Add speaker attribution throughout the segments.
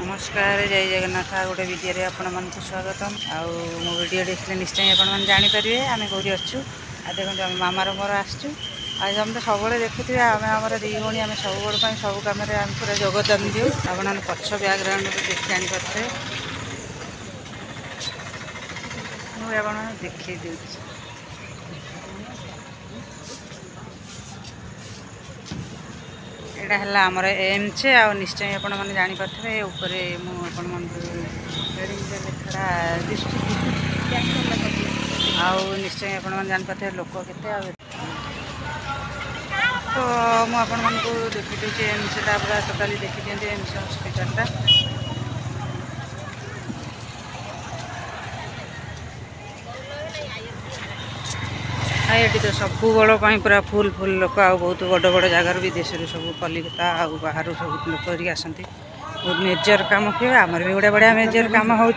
Speaker 1: नमस्कार जय जगन्नाथ गोटे वीडियो आपण मन को स्वागतम आउ मो वीडियो देखले निश्चय आपण मन जानि परिबे आमे कोरी अछु आ देखो मामार मोर आछू आज हम तो सब देखुवे आम आम दी भणी आम सब बड़ सब कम आम पूरा योगदान दिउ आपण पक्ष बैकग्राउंड देख जानी पारे मुझे देखी दे एटा है आमर एम्स आ निश्चय आपण मैंने जापारे ऊपर लेखा आउ निश्चय आपण मैंने जापारे लोक के तो मुझे देखी दूसरी एम्स पूरा टोटाली देखी दिखती एम्स हस्पिटाल ये तो सब बड़ पूरा फुल फुल लोक आ बहुत बड़ बड़ जगार विदेश सब कलिकता आ बाहर सब लोक आसती बहुत मेजर कम किए आमर भी गोटे बढ़िया मेजर कम हो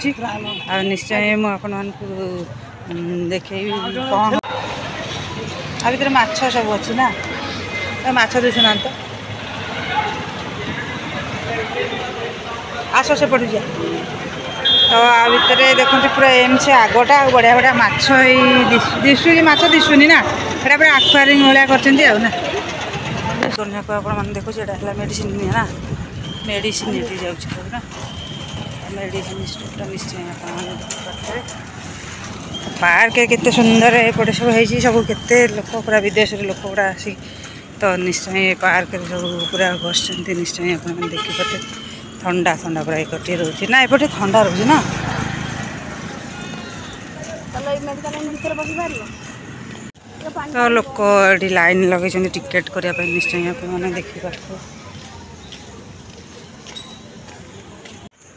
Speaker 1: निश्चय मुझे देखे कौन आ भर माछ सब अच्छी ना माछ दूसना तो आस से पड़ जा तो आ भितर देखते पूरा एम्स आगटा बढ़िया बढ़िया माछ दिशु दिशुनी ना ये पूरा आक्वारिंग भाया करना को आप देखो ये मेडिसिन ना मेडिसिन ये जाऊँ मेडिसिन स्टोर निश्चय पार्क केते सुंदर एपटे सब है सब केते लोक पूरा विदेश लोक गुड़ा आसी तो निश्चय पार्क सब पूरा बस निश्चय आप देखिपे ठंडा ठंडा पूरा एक रोचे ना एपटे ठंडा रोचे ना तो लोक ये लाइन लगे टिकेट करने निश्चय आपने देखिपार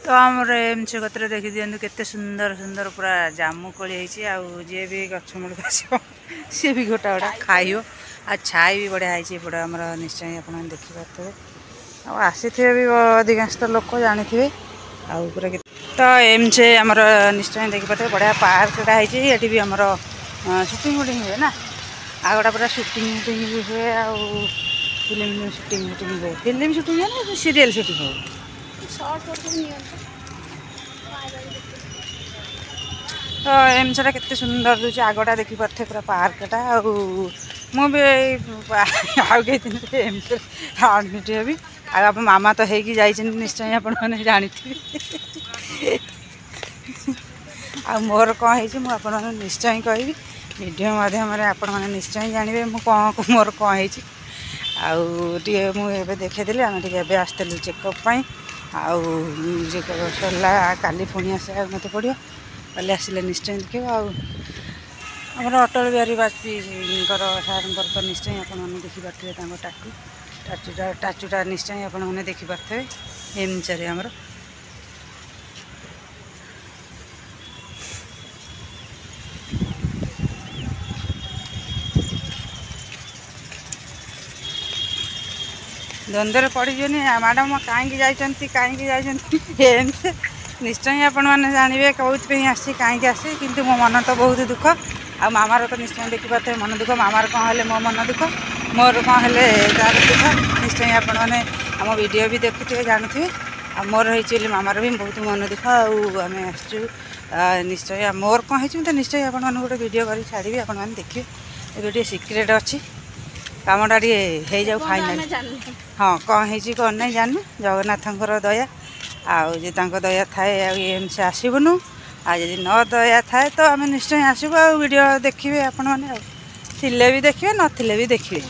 Speaker 1: तो आमर एम्स कतरे देखी दिखाँ केते सुंदर सुंदर पूरा जामु कोली जी भी गछमूल सी भी गोटा गोटा खाइब आ छाई भी बढ़िया है आमर निश्चय आप देखिपे आसी भी अधिकांश लोक जानी थे पूरा तो एम्स आमर निश्चय देखिपे बढ़िया पार्कटा है भी आमर शूटिंग वुटिंग हुए ना आगटा पूरा शूटिंग वुटिंग भी हुए आ फिल्म शूटिंग वुटिंग हुए फिल्म शूटिंग है ना सीरियल शूटिंग हो तो एम्स केते सुंदर दूसरे आगटा देखी पारे पूरा पार्कटा मुझे एम्स आडमिट हेबी आप मामा तो है निश्चय आप जानी आ मोर कौन है निश्चय कहि वीडियो माध्यम आपण मैंने निश्चय जानवे मुझे मोर कौन है मुझे देखेदी आम टे आसलु चेकअप आउ चेकअप सरला काली पुणी आसा मत पड़ो काली आसिले निश्चय देखिए आमर अटल बिहारी वाजपेयी सार तो निश्चय आपने देखिपे टाटू टाचूटा निश्चय आपने देखिपे एम्स आमर द्वंद्व पड़ीजनी मैडम कहीं जाती एम्स निश्चय आपण मैंने जानवे कौन आसी कहीं आसी किंतु मो मन तो बहुत दुख आ मामार तो निश्चय देखिपे मन दुख मामार कौन है मो मन दुख मोर कौन है तार दुख निश्चय आपण मैंने आम वीडियो भी देखुए जानते आ मोर है मामार भी बहुत मन दुख आम आसचु निश्चय मोर कौन है तो निश्चय आप गोटे वीडियो कर छाड़ी आप देखिए ये गोटे सिक्रेट अच्छी कामटा टे जाऊ फाइनाल हाँ कौन है कौन नहीं जानू जगन्नाथंकर दया आउ दया थाए एम्स आसबुनु आदि न दया थाए तो आम निश्चय आसबू आ वीडियो देखिए आपण मैंने भी देखिए नथिले भी देखिए।